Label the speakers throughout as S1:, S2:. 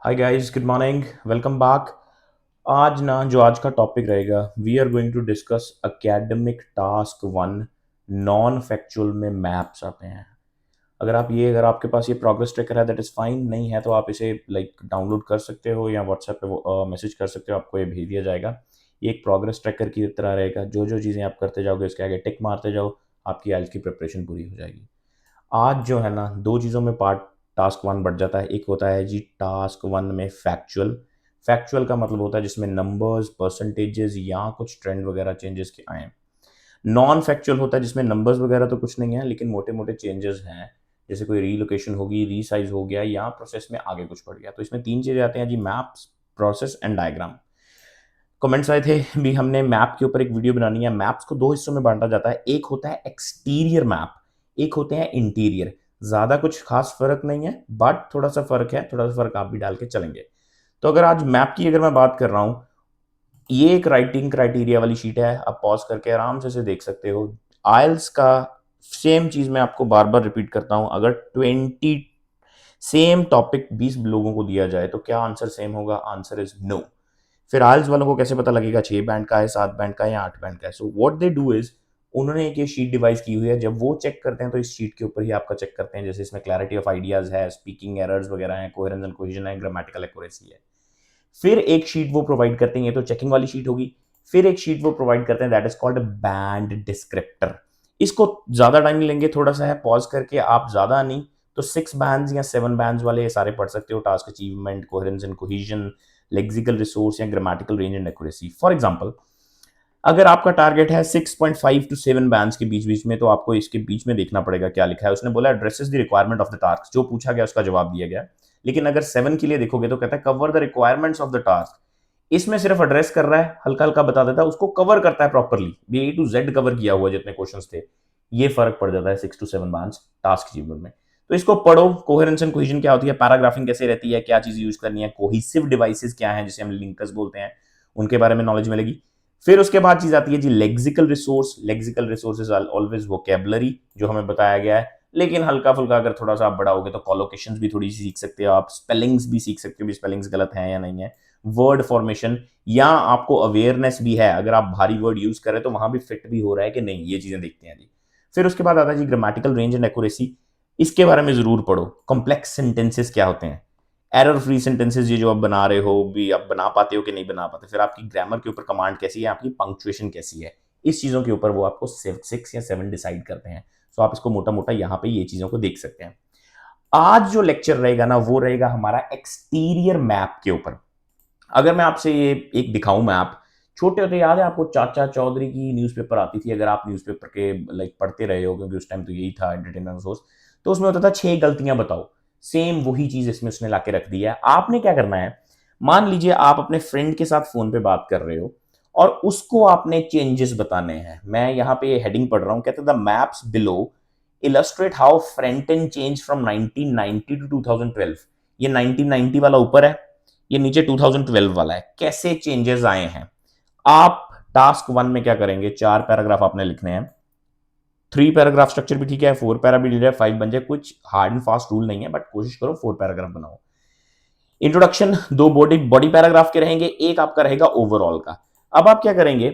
S1: हाय guys, good morning, welcome back. आज का topic रहेगा, we are going to discuss academic task one. Non factual में maps आते हैं। अगर आपके पास ये प्रोग्रेस ट्रैकर है दैट इज़ फाइन, नहीं है तो आप इसे डाउनलोड कर सकते हो या व्हाट्सएप पे मैसेज कर सकते हो, आपको ये भेज दिया जाएगा। ये एक प्रोग्रेस ट्रैकर की तरह रहेगा, जो जो चीज़ें आप करते जाओगे उसके आगे टिक मारते जाओ, आपकी आइल्स की प्रिपरेशन पूरी हो जाएगी। आज जो है ना, दो चीज़ों में पार्ट टास्क वन बढ़ जाता है। एक होता है जी टास्क वन में फैक्चुअल। फैक्चुअल का मतलब होता है जिसमें नंबर्स, परसेंटेजेस या कुछ ट्रेंड वगैरह चेंजेस के आए। नॉन फैक्चुअल होता है जिसमें नंबर्स वगैरह तो कुछ नहीं है, लेकिन मोटे मोटे चेंजेस हैं। जैसे कोई रीलोकेशन होगी, रीसाइज हो गया या प्रोसेस में आगे कुछ बढ़ गया। तो इसमें तीन चीज़ें आती हैं जी, maps, process and diagram. Comments आए थे भी हमने मैप के ऊपर एक वीडियो बनानी है। मैप्स को दो हिस्सों में बांटा जाता है, एक होता है एक्सटीरियर मैप, एक होते हैं इंटीरियर। ज़्यादा कुछ खास फर्क नहीं है, बट थोड़ा सा फर्क है, थोड़ा सा फर्क आप भी डाल के चलेंगे। तो आज मैप की अगर मैं बात कर रहा हूं, ये एक राइटिंग क्राइटेरिया वाली शीट है, आप पॉज करके आराम से इसे देख सकते हो। आइल्स का सेम चीज मैं आपको बार बार रिपीट करता हूं, अगर 20 सेम टॉपिक 20 लोगों को दिया जाए तो क्या आंसर सेम होगा? Answer is no. फिर आइल्स वालों को कैसे पता लगेगा 6 बैंड का है, 7 बैंड का है या 8 बैंड का है? So what they do is, उन्होंने एक ये शीट डिवाइस की हुई है। जब वो चेक करते हैं तो इस शीट के ऊपर ही आपका चेक करते हैं। जैसे इसमें क्लैरिटी ऑफ आइडियाज है, स्पीकिंग एरर्स वगैरह हैं, कोहेरेंस एंड कोहेजन है, ग्रामेटिकल एक्यूरेसी है। फिर एक शीट वो प्रोवाइड करते हैं, ये तो चेकिंग वाली शीट होगी। फिर एक शीट वो प्रोवाइड करते हैं that is called band descriptor. इसको ज्यादा टाइम नहीं लेंगे, थोड़ा सा है, पॉज करके आप ज्यादा नहीं तो 6 बैंड्स या 7 बैंड्स वाले ये सारे पढ़ सकते हो। Task achievement, coherence and cohesion, lexical resource या grammatical range and accuracy. For example, अगर आपका टारगेट है 6.5 टू 7 बैंड्स के बीच बीच में, तो आपको इसके बीच में देखना पड़ेगा क्या लिखा है। उसने बोला addresses the requirement of the task, जो पूछा गया उसका जवाब दिया गया। लेकिन अगर 7 के लिए देखोगे तो कहता है cover the requirements of the task. इसमें सिर्फ एड्रेस कर रहा है, हल्का हल्का बता देता है, उसको कवर करता है properly, B A to Z cover किया हुआ जितने क्वेश्चन थे। ये फर्क पड़ जाता है 6 to 7 बैंड्स टास्क अचीवमेंट में। तो इसको पढ़ो। कोहेरेंस एंड कोहेजन क्या होती है, पैराग्राफिंग कैसे रहती है, क्या चीज यूज करनी है, कोहिसिव डिवाइसेस क्या है जिसे हम लिंकर्स बोलते हैं, उनके बारे में नॉलेज मिलेगी। फिर उसके बाद चीज आती है जी lexical resource. Lexical resource is always vocabulary, जो हमें बताया गया है। लेकिन हल्का फुल्का अगर थोड़ा सा आप बड़ा हो गए तो कॉलोकेशंस भी थोड़ी सी सीख सकते हो, आप स्पेलिंग्स भी सीख सकते हो भी स्पेलिंग्स गलत हैं या नहीं है। वर्ड फॉर्मेशन, या आपको अवेयरनेस भी है, अगर आप भारी वर्ड यूज कर रहे हैं तो वहां भी फिट भी हो रहा है कि नहीं, ये चीजें देखते हैं जी। फिर उसके बाद आता है जी ग्रामेटिकल रेंज एंड एक्यूरेसी। इसके बारे में जरूर पढ़ो। कॉम्प्लेक्स सेंटेंसेस क्या होते हैं, एरर फ्री सेंटेंसेस, ये जो आप बना रहे हो भी आप बना पाते हो कि नहीं बना पाते। फिर आपकी ग्रामर के ऊपर कमांड कैसी है, आपकी पंक्चुएशन कैसी है, इस चीजों के ऊपर वो आपको 6 या 7 डिसाइड करते हैं। तो आप इसको मोटा मोटा यहाँ पे ये चीजों को देख सकते हैं। आज जो लेक्चर रहेगा ना, वो रहेगा हमारा एक्सटीरियर मैप के ऊपर। अगर मैं आपसे ये एक दिखाऊं मैप, छोटे होते याद है आपको चाचा चौधरी की न्यूज़पेपर आती थी, अगर आप न्यूज़पेपर के पढ़ते रहे हो, क्योंकि उस टाइम तो यही था एंटरटेनमेंट सोर्स। तो उसमें होता था 6 गलतियां बताओ। सेम वही चीज इसमें उसने लाके रख दी है। आपने क्या करना है, मान लीजिए आप अपने फ्रेंड के साथ फोन पे बात कर रहे हो और उसको आपने चेंजेस बताने हैं। मैं यहाँ पे हेडिंग पढ़ रहा हूँ, कहते the maps below illustrate how Frenton change from 1990 to 2012। ये 1990 वाला ऊपर है, ये नीचे 2012 वाला है, कैसे चेंजेस आए हैं। आप टास्क वन में क्या करेंगे, 4 पैराग्राफ आपने लिखने हैं। 3 पैराग्राफ स्ट्रक्चर भी ठीक है, 4 पैरा भी ठीक है, 5 बन जाए, कुछ हार्ड एंड फास्ट रूल नहीं है, बट कोशिश करो 4 पैराग्राफ बनाओ। इंट्रोडक्शन 2 बॉडी बॉडी पैराग्राफ के रहेंगे, एक आपका रहेगा ओवरऑल का। अब आप क्या करेंगे,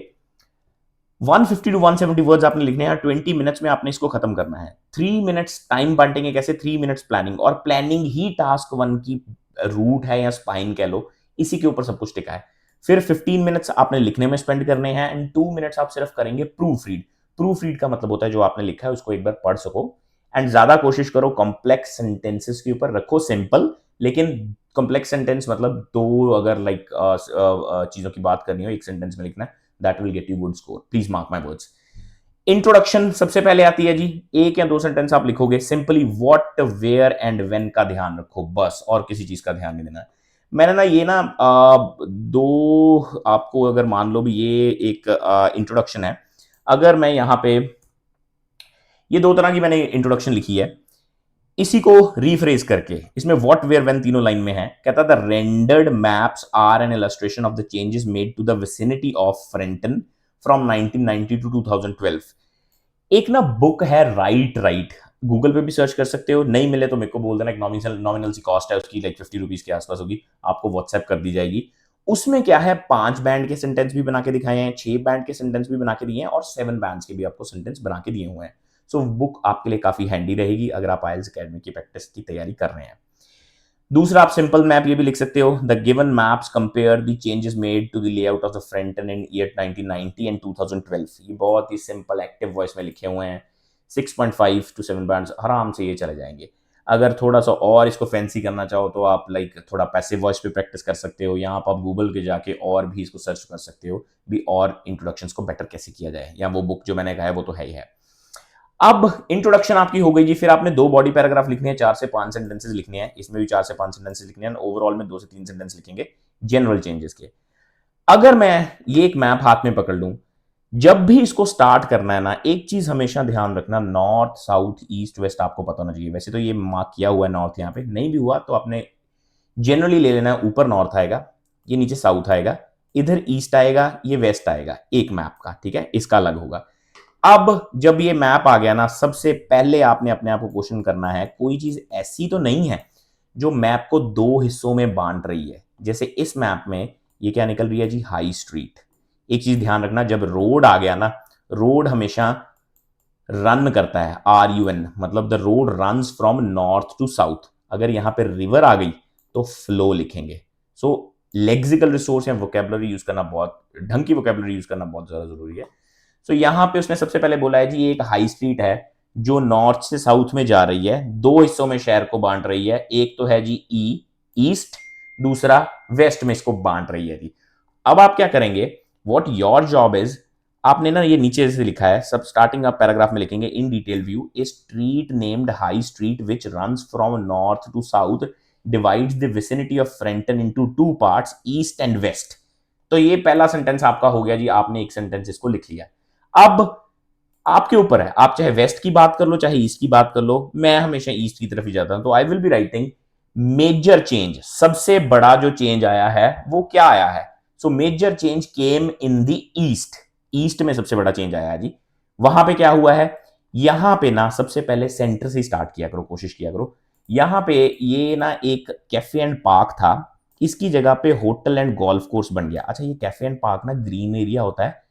S1: 150 टू 170 वर्ड्स आपने लिखने हैं, 20 मिनट्स में आपने इसको खत्म करना है। 3 मिनट्स टाइम बांटेंगे कैसे, 3 मिनट्स प्लानिंग, और प्लानिंग ही टास्क वन की रूट है या स्पाइन कह लो, इसी के ऊपर सब कुछ टिका है। फिर 15 मिनट्स आपने लिखने में स्पेंड करने हैं एंड 2 मिनट्स आप सिर्फ करेंगे प्रूफ रीड। प्रूफ रीड का मतलब होता है जो आपने लिखा है उसको एक बार पढ़ सको। एंड ज्यादा कोशिश करो कॉम्प्लेक्स सेंटेंसेस के ऊपर रखो सिंपल, लेकिन कॉम्प्लेक्स सेंटेंस मतलब दो अगर चीजों की बात करनी हो एक सेंटेंस में लिखना है, that will get you good score, please mark my words. Introduction सबसे पहले आती है जी, 1 या 2 सेंटेंस आप लिखोगे simply, what where and when का ध्यान रखो बस, और किसी चीज का ध्यान नहीं देना है। मैंने ना ये ना दो आपको अगर मान लो भी ये एक इंट्रोडक्शन है, अगर मैं यहाँ पे ये दो तरह की मैंने इंट्रोडक्शन लिखी है, इसी को रीफ्रेज करके इसमें व्हाट वेयर व्हेन तीनों लाइन में है, कहता the rendered maps are an illustration of the changes made to the vicinity of Frenton from 1990 to 2012। एक ना बुक है राइट राइट, गूगल पे भी सर्च कर सकते हो, नहीं मिले तो मेरे को बोल देना, एक नॉमिनल सी कॉस्ट है उसकी, लाइक 50 रुपीज के आसपास होगी, आपको व्हाट्सएप कर दी जाएगी। उसमें क्या है, 5 बैंड के सेंटेंस भी बना के दिखाए हैं, 6 बैंड के सेंटेंस भी बना के दिए हैं, और 7 बैंड्स के भी आपको सेंटेंस बना के दिए हुए हैं। सो बुक आपके लिए काफी हैंडी रहेगी अगर आप आइल्स अकेडमी की प्रैक्टिस की तैयारी कर रहे हैं। दूसरा, आप सिंपल मैप ये भी लिख सकते हो, the given maps compare the changes made to the layout of the front end in year 1990 and 2012। ये बहुत ही सिंपल एक्टिव वॉइस में लिखे हुए हैं, 6.5 to 7 बैंड्स आराम से ये चले जाएंगे। अगर थोड़ा सा और इसको फैंसी करना चाहो तो आप लाइक थोड़ा पैसिव वॉइस पे प्रैक्टिस कर सकते हो, यहाँ आप गूगल के जाके और भी इसको सर्च कर सकते हो भी, और इंट्रोडक्शंस को बेटर कैसे किया जाए, या वो बुक जो मैंने कहा है वो तो है ही है। अब इंट्रोडक्शन आपकी हो गई जी, फिर आपने 2 बॉडी पैराग्राफ लिखने हैं, 4 से 5 सेंटेंसेस लिखने हैं, इसमें भी 4 से 5 सेंटेंसेस लिखने हैं, ओवरऑल में 2 से 3 सेंटेंस लिखेंगे जनरल चेंजेस के। अगर मैं ये एक मैप हाथ में पकड़ लूं, जब भी इसको स्टार्ट करना है ना, एक चीज हमेशा ध्यान रखना, नॉर्थ साउथ ईस्ट वेस्ट आपको पता होना चाहिए। वैसे तो ये मार्क किया हुआ है नॉर्थ, यहाँ पे नहीं भी हुआ तो आपने जनरली ले लेना है, ऊपर नॉर्थ आएगा, ये नीचे साउथ आएगा, इधर ईस्ट आएगा, ये वेस्ट आएगा एक मैप का, ठीक है, इसका अलग होगा। अब जब ये मैप आ गया ना, सबसे पहले आपने अपने आप को क्वेश्चन करना है, कोई चीज ऐसी तो नहीं है जो मैप को 2 हिस्सों में बांट रही है। जैसे इस मैप में ये क्या निकल रही है जी, हाई स्ट्रीट। एक चीज ध्यान रखना, जब रोड आ गया ना, रोड हमेशा रन करता है, RUN, मतलब the road runs from north to south. अगर यहां पे रिवर आ गई तो फ्लो लिखेंगे। सो लेक्सिकल रिसोर्स या वोकेबलरी यूज करना, बहुत ढंग की वोकेबलरी यूज करना बहुत ज्यादा जरूरी है। सो यहां पे उसने सबसे पहले बोला है जी, एक हाई स्ट्रीट है जो नॉर्थ से साउथ में जा रही है, 2 हिस्सों में शहर को बांट रही है, एक तो है जी ईस्ट, दूसरा वेस्ट में इसको बांट रही है जी। अब आप क्या करेंगे, वॉट योर जॉब इज, आपने ना ये नीचे से लिखा है, सब स्टार्टिंग आप पैराग्राफ में लिखेंगे, in detail view a street named high street which runs from north to south divides the vicinity of Frenton into 2 parts, east and west. तो ये पहला सेंटेंस आपका हो गया जी, आपने एक सेंटेंस इसको लिख लिया। अब आपके ऊपर है, आप चाहे वेस्ट की बात कर लो चाहे ईस्ट की बात कर लो, मैं हमेशा ईस्ट की तरफ ही जाता हूं, तो I will be writing major change, सबसे बड़ा जो चेंज आया है वो क्या आया है। So major change came in the east, east में सबसे बड़ा चेंज आया है जी। वहां पे क्या हुआ है, यहां पे ना सबसे पहले सेंटर से स्टार्ट किया करो, कोशिश किया करो। यहां पे ये ना एक कैफे एंड पार्क था, इसकी जगह पे होटल एंड गोल्फ कोर्स बन गया। अच्छा, ये कैफे एंड पार्क ना ग्रीन एरिया होता है,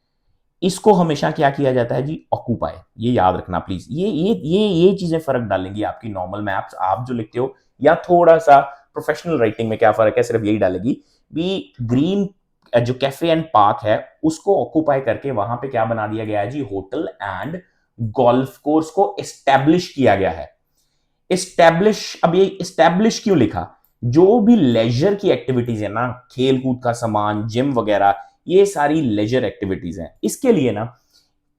S1: इसको हमेशा क्या किया जाता है जी, ऑक्यूपाई। ये याद रखना प्लीज, ये चीजें फर्क डालेंगी आपकी नॉर्मल मैप्स आप जो लिखते हो, या थोड़ा सा प्रोफेशनल राइटिंग में क्या फर्क है, सिर्फ यही डालेगी भी। ग्रीन जो कैफे एंड पार्क है उसको ऑक्यूपाई करके वहां पे क्या बना दिया गया है जी, होटल एंड गोल्फ कोर्स को एस्टैब्लिश किया गया है। एस्टैब्लिश, अब ये एस्टैब्लिश क्यों लिखा, जो भी लेजर की एक्टिविटीज है ना, खेल कूद का सामान, जिम वगैरह, ये सारी लेजर एक्टिविटीज हैं। इसके लिए ना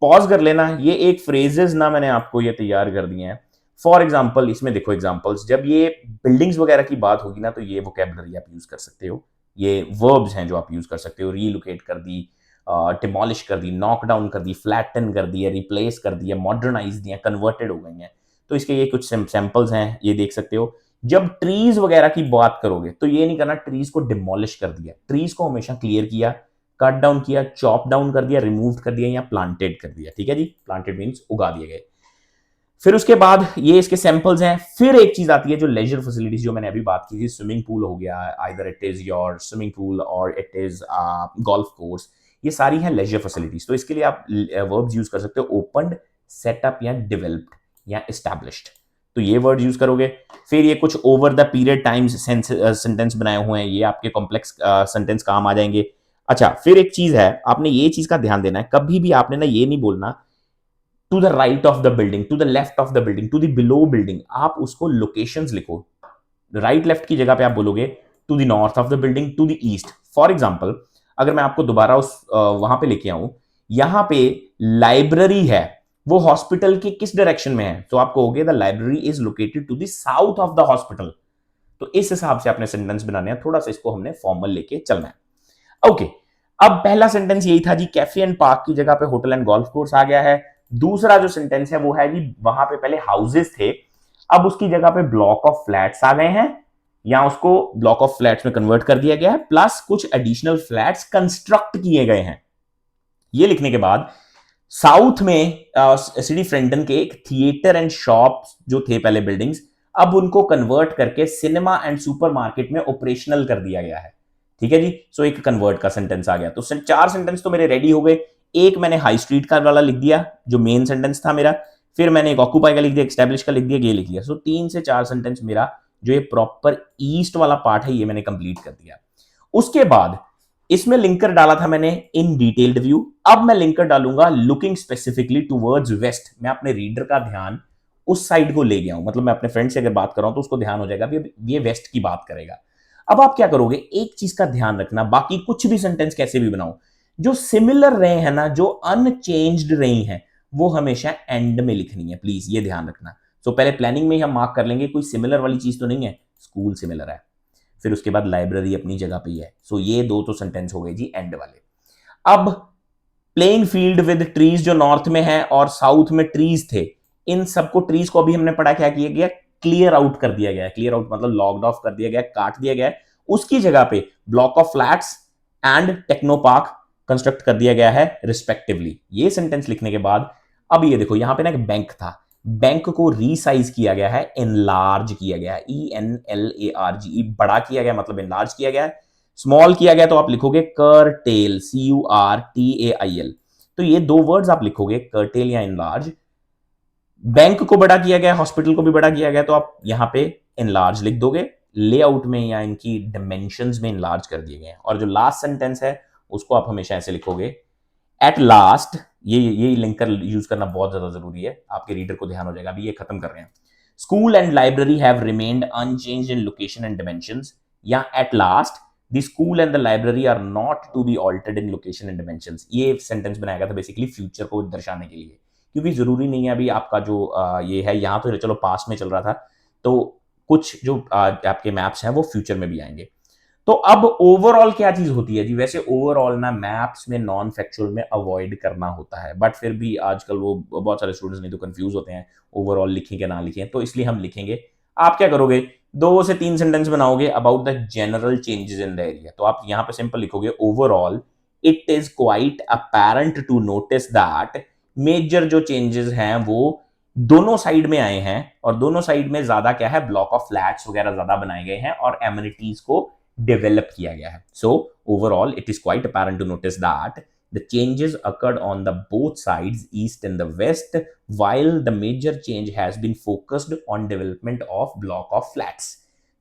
S1: पॉज कर लेना, ये एक फ्रेजेस ना मैंने आपको ये तैयार कर दिए हैं। फॉर एग्जाम्पल, इसमें देखो एग्जाम्पल्स, जब ये बिल्डिंग्स वगैरह की बात होगी ना, तो ये वोकेबलरी आप यूज कर सकते हो, ये वर्ब्स हैं जो आप यूज कर सकते हो, रीलोकेट कर दी, डिमोलिश कर दी, नॉक डाउन कर दी, फ्लैटन कर दी, रिप्लेस कर दिया, मॉडर्नाइज दिया, कन्वर्टेड हो गई हैं। तो इसके ये कुछ सैंपल्स हैं, ये देख सकते हो। जब ट्रीज वगैरह की बात करोगे तो ये नहीं करना ट्रीज को डिमोलिश कर दिया, ट्रीज को हमेशा क्लियर किया, कट डाउन किया, चॉप डाउन कर दिया, रिमूव कर दिया, या प्लांटेड कर दिया। ठीक है जी, प्लांटेड मीन्स उगा दिए गए। फिर उसके बाद ये इसके सैंपल्स हैं। फिर एक चीज आती है जो लेजर फैसिलिटीज, जो मैंने अभी बात की थी, स्विमिंग पूल हो गया, either it is your swimming pool और इट इज गोल्फ कोर्स, ये सारी हैं लेजर फैसिलिटीज। तो इसके लिए आप वर्ब्स यूज कर सकते हो, ओपनड, सेटअप, या डेवलप्ड, या एस्टैब्लिश्ड। तो ये वर्ड यूज करोगे। फिर ये कुछ over the period times sentence बनाए हुए हैं, ये आपके कॉम्प्लेक्स सेंटेंस काम आ जाएंगे। अच्छा, फिर एक चीज है, आपने ये चीज का ध्यान देना है, कभी भी आपने ना ये नहीं बोलना to the right of the building, to the left of the building, to the below building, आप उसको लोकेशंस लिखो। राइट लेफ्ट की जगह पे आप बोलोगे to the north of the building, to the east. For example, अगर मैं आपको दोबारा उस वहां पे लेके आऊं, यहां पे लाइब्रेरी है, वो हॉस्पिटल के किस डायरेक्शन में है, तो आप कहोगे the library is located to the south of the hospital. तो इस हिसाब से आपने सेंटेंस बनाने हैं, थोड़ा सा इसको हमने फॉर्मल लेके चलना है। ओके, अब पहला सेंटेंस यही था जी, कैफे एंड पार्क की जगह पे होटल एंड गोल्फ कोर्स आ गया है। दूसरा जो सेंटेंस है वो है जी, वहां पे पहले हाउसेस थे, अब उसकी जगह पे ब्लॉक ऑफ फ्लैट्स आ गए हैं, या उसको ब्लॉक ऑफ फ्लैट्स में कन्वर्ट कर दिया गया है, प्लस कुछ एडिशनल फ्लैट्स कंस्ट्रक्ट किए गए हैं। ये लिखने के बाद साउथ में सिटी फ्रेंटन के एक थिएटर एंड शॉप जो थे पहले बिल्डिंग्स, अब उनको कन्वर्ट करके सिनेमा एंड सुपरमार्केट में ऑपरेशनल कर दिया गया है। ठीक है जी। सो एक कन्वर्ट का सेंटेंस आ गया, तो चार सेंटेंस तो मेरे रेडी हो गए। एक मैंने हाई स्ट्रीट का वाला लिख दिया जो मेन सेंटेंस था मेरा, फिर मैंने एक ऑक्यूपाई का लिख दिया, एस्टैब्लिश का लिख दिया, ये लिख दिया। सो 3 से 4 सेंटेंस मेरा जो ये प्रॉपर ईस्ट वाला पार्ट है ये मैंने कंप्लीट कर दिया। उसके बाद इसमें लिंकर डाला था मैंने इन डिटेल्ड व्यू। अब मैं लिंकर डालूंगा लुकिंग स्पेसिफिकली टुवर्ड्स वेस्ट। मैं अपने रीडर का ध्यान उस साइड को ले गया हूं, मतलब मैं अपने फ्रेंड से अगर बात कर रहा हूं तो उसको ध्यान हो जाएगा भी ये वेस्ट की बात करेगा। अब आप क्या करोगे, एक चीज का ध्यान रखना, बाकी कुछ भी सेंटेंस कैसे भी बनाओ, जो सिमिलर रहे हैं ना, जो अनचेंज्ड रही हैं, वो हमेशा एंड में लिखनी है, प्लीज ये ध्यान रखना। तो पहले प्लानिंग में ही हम मार्क कर लेंगे कोई सिमिलर वाली चीज तो नहीं है, स्कूल सिमिलर है, फिर उसके बाद लाइब्रेरी अपनी जगह पे ही है। सो ये दो तो सेंटेंस हो गए जी एंड वाले। अब प्लेइंग फील्ड विद ट्रीज जो नॉर्थ में है और साउथ में ट्रीज थे, इन सबको ट्रीज को अभी हमने पढ़ा क्या किया गया, क्लियर आउट कर दिया गया। क्लियर आउट मतलब लॉक्ड ऑफ कर दिया गया, काट दिया गया। उसकी जगह पे block of flats and techno park construct कर दिया गया है रिस्पेक्टिवली। ये सेंटेंस लिखने के बाद अब ये देखो यहां पे ना एक बैंक था, बैंक को रीसाइज किया गया है, एनलार्ज किया गया है, ENLARGE, बड़ा किया गया मतलब एनलार्ज किया गया है। स्मॉल किया गया तो आप लिखोगे करटेल, CURTAIL। तो ये दो वर्ड्स आप लिखोगे, करटेल या एनलार्ज। बैंक को बड़ा किया गया, हॉस्पिटल को भी बड़ा किया गया, तो आप यहां पे एनलार्ज लिख दोगे। लेआउट में या इनकी डिमेंशंस में एनलार्ज कर दिए गए। और जो लास्ट सेंटेंस है उसको आप हमेशा ऐसे लिखोगे, एट लास्ट। ये लिंकर यूज करना बहुत ज्यादा जरूरी है, आपके रीडर को ध्यान हो जाएगा। अभी ये खत्म कर रहे हैं। School and library have remained unchanged in location and dimensions, या at last the school and the library are not to be altered in location and dimensions. ये सेंटेंस बनाया गया था बेसिकली फ्यूचर को दर्शाने के लिए, क्योंकि जरूरी नहीं है अभी आपका जो ये है यहाँ तो चलो पास्ट में चल रहा था, तो कुछ जो आपके मैप्स हैं वो फ्यूचर में भी आएंगे। तो अब ओवरऑल क्या चीज होती है जी, वैसे ओवरऑल ना मैप्स में नॉन फैक्चुअल में अवॉइड करना होता है, बट फिर भी आजकल वो बहुत सारे स्टूडेंट्स नहीं तो कंफ्यूज होते हैं ओवरऑल लिखें कि ना लिखें, तो इसलिए हम लिखेंगे। आप क्या करोगे, 2 से 3 सेंटेंस बनाओगे about the general changes in the area. तो आप यहां पे सिंपल लिखोगे, overall it is quite apparent to notice that, major जो चेंजेस हैं वो दोनों साइड में आए हैं, और दोनों साइड में ज्यादा क्या है, ब्लॉक ऑफ फ्लैट्स वगैरह ज्यादा बनाए गए हैं और एमिनिटीज को डेवलप किया गया है। So overall it is quite apparent to notice that the changes occurred on the both sides, east and the west, while the major change has been focused on development of block of flats।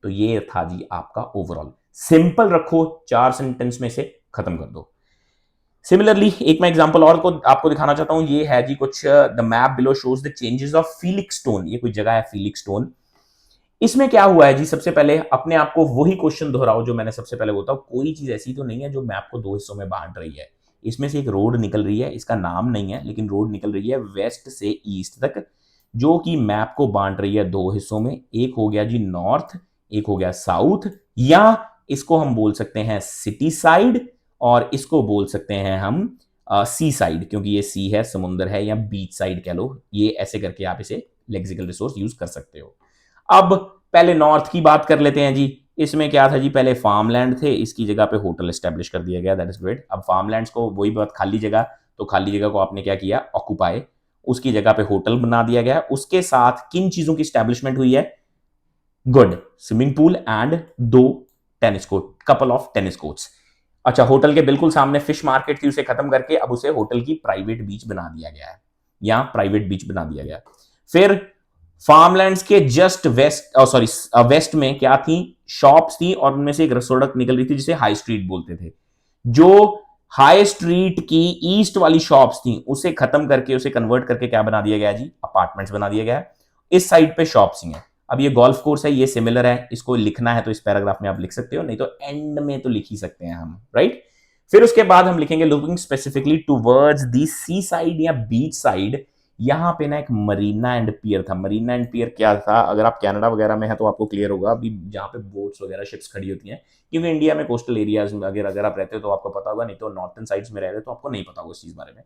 S1: तो ये था जी आपका overall. Simple रखो, 4 sentence में से खत्म कर दो। सिमिलरली एक मैं एग्जांपल और को आपको दिखाना चाहता हूं, ये है जी कुछ, the map below shows the changes of Felix stone. ये कोई जगह है फीलिक्स स्टोन। इसमें क्या हुआ है जी, सबसे पहले अपने आप को वही क्वेश्चन दोहराओ जो मैंने सबसे पहले बोला, कोई चीज ऐसी तो नहीं है जो मैप को 2 हिस्सों में बांट रही है। इसमें से एक रोड निकल रही है, इसका नाम नहीं है लेकिन रोड निकल रही है वेस्ट से ईस्ट तक, जो कि मैप को बांट रही है 2 हिस्सों में। एक हो गया जी नॉर्थ, एक हो गया साउथ, या इसको हम बोल सकते हैं सिटी साइड, और इसको बोल सकते हैं हम सी साइड, क्योंकि ये सी है, समुंदर है, या बीच साइड कह लो। ये ऐसे करके आप इसे लेक्सिकल रिसोर्स यूज कर सकते हो। अब पहले नॉर्थ की बात कर लेते हैं जी। इसमें क्या था जी, पहले फार्म लैंड थे, इसकी जगह पे होटल एस्टेब्लिश कर दिया गया, दैट इज ग्रेट। अब फार्म लैंड्स को, वही बात, खाली जगह, तो खाली जगह को आपने क्या किया, ऑक्यूपाई, उसकी जगह पे होटल बना दिया गया। उसके साथ किन चीजों की स्टैब्लिशमेंट हुई है, good, swimming pool and 2 tennis court, couple of tennis courts. अच्छा, होटल के बिल्कुल सामने फिश मार्केट थी, उसे खत्म करके अब उसे होटल की प्राइवेट बीच बना दिया गया है, या प्राइवेट बीच बना दिया गया। फिर फार्मलैंड्स के जस्ट वेस्ट, सॉरी वेस्ट में क्या थी, शॉप्स थी, और उनमें से एक सड़क निकल रही थी जिसे हाई स्ट्रीट बोलते थे। जो हाई स्ट्रीट की ईस्ट वाली शॉप्स थी उसे खत्म करके, उसे कन्वर्ट करके क्या बना दिया गया जी, अपार्टमेंट्स बना दिया गया। इस साइड पे शॉप्स ही हैं। अब ये गोल्फ कोर्स है, ये सिमिलर है, इसको लिखना है तो इस पैराग्राफ में आप लिख सकते हो, नहीं तो एंड में तो लिख ही सकते हैं हम, राइट। फिर उसके बाद हम लिखेंगे looking specifically towards the sea side या बीच साइड। यहां पे ना एक मरीना एंड पियर था। मरीना एंड पियर क्या था, अगर आप कनाडा वगैरह में है तो आपको क्लियर होगा, अभी जहां पे बोट्स वगैरह शिप्स खड़ी होती हैं, क्योंकि इंडिया में कोस्टल एरियाज में अगर आप रहते हो तो आपको पता होगा, नहीं तो नॉर्थन साइड्स में रह रहे हो तो आपको नहीं पता होगा उस चीज बारे में।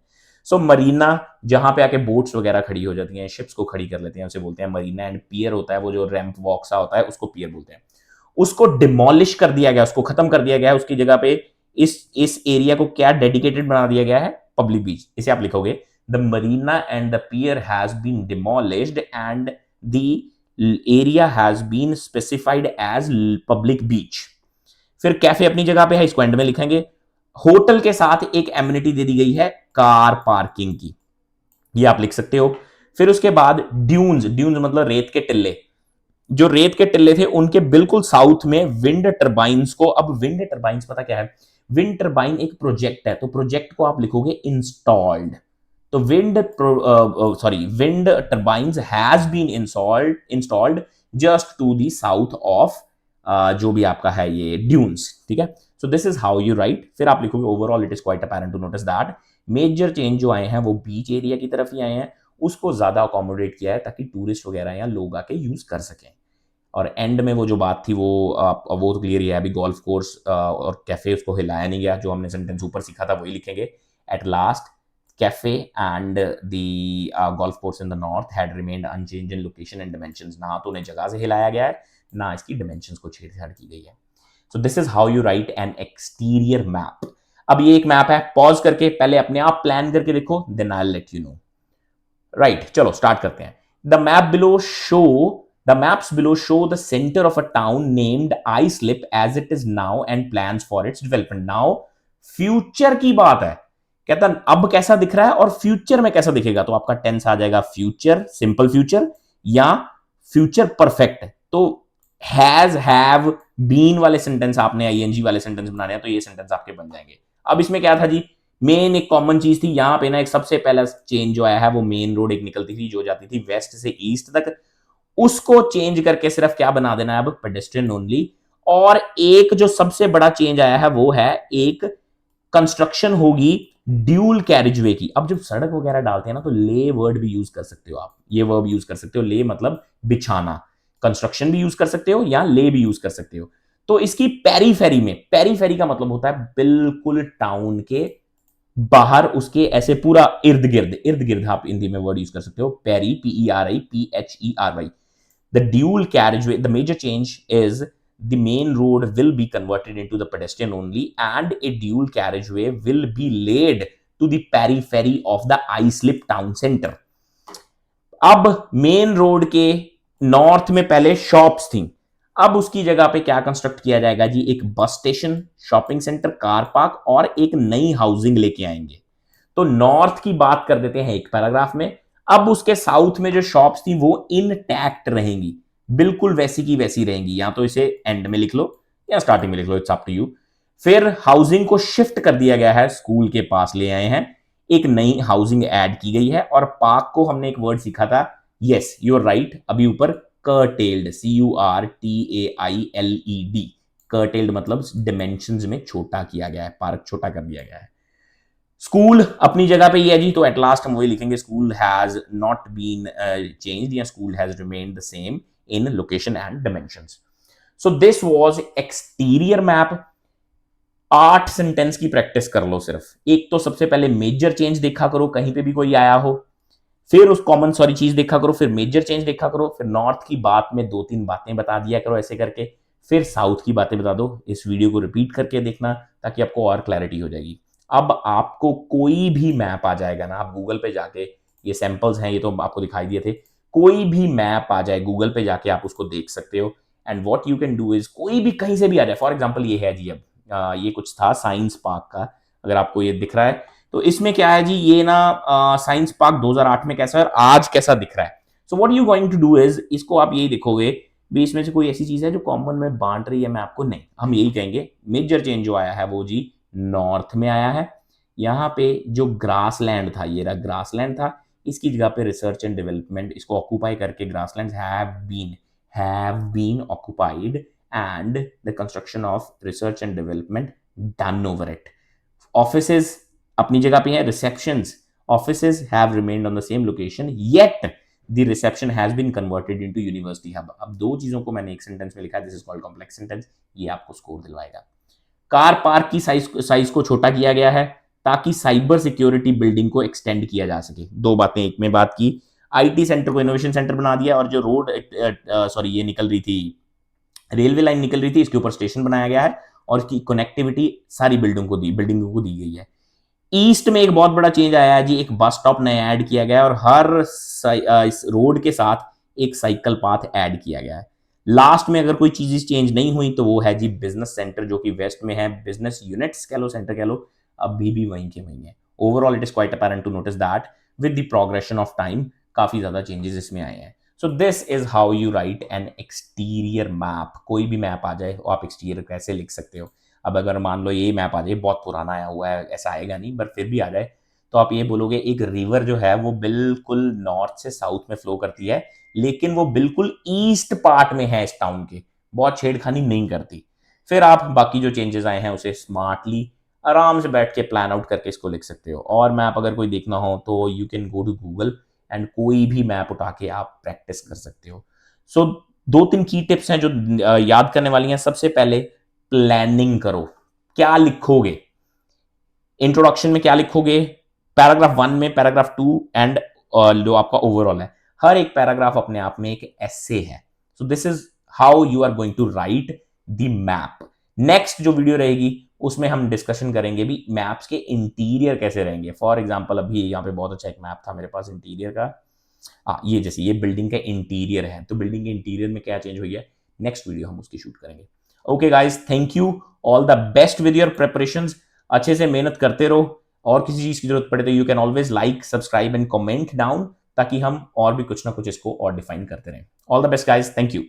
S1: सो मरीना, जहां पे आके बोट्स वगैरह खड़ी हो जाती हैं, शिप्स को खड़ी कर लेते हैं, उसे बोलते हैं मरीना। एंड पियर होता है वो जो रैंप वॉक सा होता है, उसको पियर बोलते हैं। उसको डिमोलिश कर दिया गया, उसको खत्म कर दिया गया, उसकी जगह पे इस एरिया को क्या डेडिकेटेड बना दिया गया है, पब्लिक बीच। इसे आप लिखोगे the marina and the pier has been demolished and the area has been specified as public beach. फिर कैफे अपनी जगह पे है, इसको एंड में लिखेंगे। होटल के साथ एक एमिनिटी दे दी गई है कार पार्किंग की, ये आप लिख सकते हो। फिर उसके बाद ड्यून्स, ड्यून्स मतलब रेत के टिल्ले, जो रेत के टिल्ले थे उनके बिल्कुल साउथ में विंड टर्बाइंस को, अब विंड टर्बाइंस पता क्या है, विंड टर्बाइन एक प्रोजेक्ट है, तो प्रोजेक्ट को आप लिखोगे इंस्टॉल्ड। तो wind turbines has been installed just to the south of जो भी आपका है ये ड्यून्स, ठीक है। So this is how you write. फिर आप लिखोगे overall it is quite apparent to notice that major change जो आए हैं वो बीच एरिया की तरफ ही आए हैं, उसको ज्यादा अकोमोडेट किया है ताकि टूरिस्ट वगैरह यहाँ लोग आके यूज कर सकें। और एंड में वो जो बात थी वो तो क्लियर ही है, अभी गोल्फ कोर्स और कैफे उसको हिलाया नहीं गया, जो हमने सेंटेंस ऊपर सीखा था वही लिखेंगे। At last cafe and the golf course in the north had remained unchanged in location and dimensions, ना तो उन्हें जगह से हिलाया गया है ना इसकी डिमेंशंस को छेड़छाड़ की गई है। So this is how you write an exterior map. अब ये एक मैप है, पॉज करके पहले अपने आप प्लान करके देखो, then I will let you know. Right, चलो स्टार्ट करते हैं। The maps below show the center of a town named Islip as it is now and plans for its development. Now, future की बात है, कहता अब कैसा दिख रहा है और फ्यूचर में कैसा दिखेगा, तो आपका टेंस आ जाएगा फ्यूचर, सिंपल फ्यूचर या फ्यूचर परफेक्ट। तो हैज, हैव, बीन वाले सेंटेंस आपने आईएनजी वाले सेंटेंस बनाने हैं, तो ये सेंटेंस आपके बन जाएंगे। अब इसमें क्या था जी, मेन एक कॉमन चीज थी यहां पे ना, एक सबसे पहला चेंज जो आया है वो मेन रोड एक निकलती थी जो जाती थी वेस्ट से ईस्ट तक, उसको चेंज करके सिर्फ क्या बना देना है अब, पेडेस्ट्रियन ओनली। और एक जो सबसे बड़ा चेंज आया है वो है एक कंस्ट्रक्शन होगी ड्यूल कैरिजवे की। अब जब सड़क वगैरह डालते हैं ना तो ले वर्ड भी यूज कर सकते हो आप, ये वर्ब यूज कर सकते हो, ले मतलब बिछाना, कंस्ट्रक्शन भी यूज कर सकते हो या ले भी यूज कर सकते हो। तो इसकी पेरीफेरी में, पेरीफेरी का मतलब होता है बिल्कुल टाउन के बाहर, उसके ऐसे पूरा इर्द गिर्द, इर्द गिर्द आप हिंदी में वर्ड यूज कर सकते हो, peri, PERI, the dual carriageway, the major change is the main road will be converted into the pedestrian only and a dual carriageway will be laid to the periphery of the Islip town center. अब main road के north में पहले shops थी, अब उसकी जगह पे क्या कंस्ट्रक्ट किया जाएगा जी, एक bus station, shopping centre, car park और एक नई हाउसिंग लेके आएंगे। तो नॉर्थ की बात कर देते हैं एक पैराग्राफ में। अब उसके साउथ में जो शॉप्स थी वो इनटैक्ट रहेंगी, बिल्कुल वैसी की वैसी रहेंगी, या तो इसे एंड में लिख लो या स्टार्टिंग में लिख लो, इट्स अप टू यू। फिर हाउसिंग को शिफ्ट कर दिया गया है, स्कूल के पास ले आए हैं, एक नई हाउसिंग ऐड की गई है, और पार्क को हमने एक वर्ड सीखा था, यस यू आर राइट, अभी ऊपर कर्टेल्ड, CURTAILED, कर्टेल्ड मतलब डिमेंशंस में छोटा किया गया है, पार्क छोटा कर दिया गया है। स्कूल अपनी जगह पे ये है जी, तो एट लास्ट हम वही लिखेंगे, school has not been changed या school has remained the same in location and dimensions. So this was exterior map. 8 sentence की प्रैक्टिस कर लो सिर्फ। एक तो सबसे पहले मेजर चेंज देखा करो, कहीं पे भी कोई आया हो, फिर उस कॉमन सॉरी चीज देखा करो, फिर मेजर चेंज देखा करो, फिर नॉर्थ की बात में 2-3 बातें बता दिया करो ऐसे करके, फिर साउथ की बातें बता दो। इस वीडियो को रिपीट करके देखना ताकि आपको और क्लैरिटी हो जाएगी। अब आपको कोई भी मैप आ जाएगा ना, आप गूगल पे जाके, ये सैंपल्स हैं, ये तो आपको दिखाई दिए थे, कोई भी मैप आ जाए गूगल पे जाके आप उसको देख सकते हो। And what you can do is, कोई भी कहीं से भी आ जाए, फॉर एग्जांपल ये है जी, अब ये कुछ था साइंस पार्क का, अगर आपको ये दिख रहा है तो इसमें क्या है जी, ये ना साइंस पार्क 2008 में कैसा है और आज कैसा दिख रहा है। So what you going to do is, इसको आप यही देखोगे भी इसमें से कोई ऐसी चीज है जो कॉमन में बांट रही है मैं आपको, नहीं, हम यही कहेंगे मेजर चेंज जो आया है वो जी नॉर्थ में आया है। यहाँ पे जो ग्रास लैंड था, ये रहा ग्रास लैंड था, इसकी जगह पे रिसर्च एंड डेवलपमेंट इसको ऑक्यूपाई करके grasslands have been occupied and the construction of research and development done over it. Offices अपनी जगह पे हैं, receptions, offices have remained on the same location yet the reception has been converted into university hub. अब 2 चीजों को मैंने एक sentence में लिखा है, this is called complex sentence, ये आपको स्कोर दिलवाएगा। कार पार्क की साइज को छोटा किया गया है ताकि साइबर सिक्योरिटी बिल्डिंग को एक्सटेंड किया जा सके। 2 बातें एक में बात की, आईटी सेंटर को इनोवेशन सेंटर बना दिया, और जो रोड सॉरी ये निकल रही थी, रेलवे लाइन निकल रही थी, इसके ऊपर स्टेशन बनाया गया है और इसकी कनेक्टिविटी सारी बिल्डिंगों को दी गई है। ईस्ट में एक बहुत बड़ा चेंज आया है जी, एक बस स्टॉप नया ऐड किया गया है और हर इस रोड के साथ एक साइकिल पाथ ऐड किया गया है। लास्ट में अगर कोई चीजें चेंज नहीं हुई तो वो है जी बिजनेस सेंटर, जो कि वेस्ट में है। बिजनेस यूनिट्स कह लो, सेंटर कह लो, अभी भी वहीं के वहीं है। Overall it is quite apparent to notice that with the progression of time काफी ज्यादा चेंजेस इसमें आए हैं। So this is how you write an exterior map. कोई भी मैप आ जाए आप एक्सटीरियर कैसे लिख सकते हो। अब अगर मान लो ये मैप आ जाए, बहुत पुराना आया हुआ है, ऐसा आएगा नहीं, पर फिर भी आ जाए, तो आप ये बोलोगे एक रिवर जो है वो बिल्कुल नॉर्थ से साउथ में फ्लो करती है, लेकिन वो बिल्कुल ईस्ट पार्ट में है इस टाउन के, बहुत छेड़खानी नहीं करती। फिर आप बाकी जो चेंजेस आए हैं उसे स्मार्टली आराम से बैठ के प्लान आउट करके इसको लिख सकते हो। और मैप अगर कोई देखना हो तो you can go to Google and कोई भी मैप उठा के आप प्रैक्टिस कर सकते हो। सो दो तीन की टिप्स हैं जो याद करने वाली हैं। सबसे पहले प्लानिंग करो। क्या लिखोगे? इंट्रोडक्शन में क्या लिखोगे? पैराग्राफ 1 में, पैराग्राफ 2 एंड जो आपका ओवरऑल है, हर एक पैराग्राफ अपने आप में एक एसे है। So this is how you are going to write the map. Next जो वीडियो रहेगी उसमें हम डिस्कशन करेंगे भी मैप्स के इंटीरियर कैसे रहेंगे। फॉर एग्जाम्पल अभी यहाँ पे बहुत अच्छा एक मैप था मेरे पास इंटीरियर का। ये जैसे ये बिल्डिंग का इंटीरियर है, तो बिल्डिंग के इंटीरियर में क्या चेंज हुई है, नेक्स्ट वीडियो हम उसकी शूट करेंगे। Okay guys, thank you, all the best with your preparation. अच्छे से मेहनत करते रहो, और किसी चीज की जरूरत पड़े तो you can always like, subscribe and comment down, ताकि हम और भी कुछ ना कुछ इसको और डिफाइन करते रहें। All the best guys, thank you.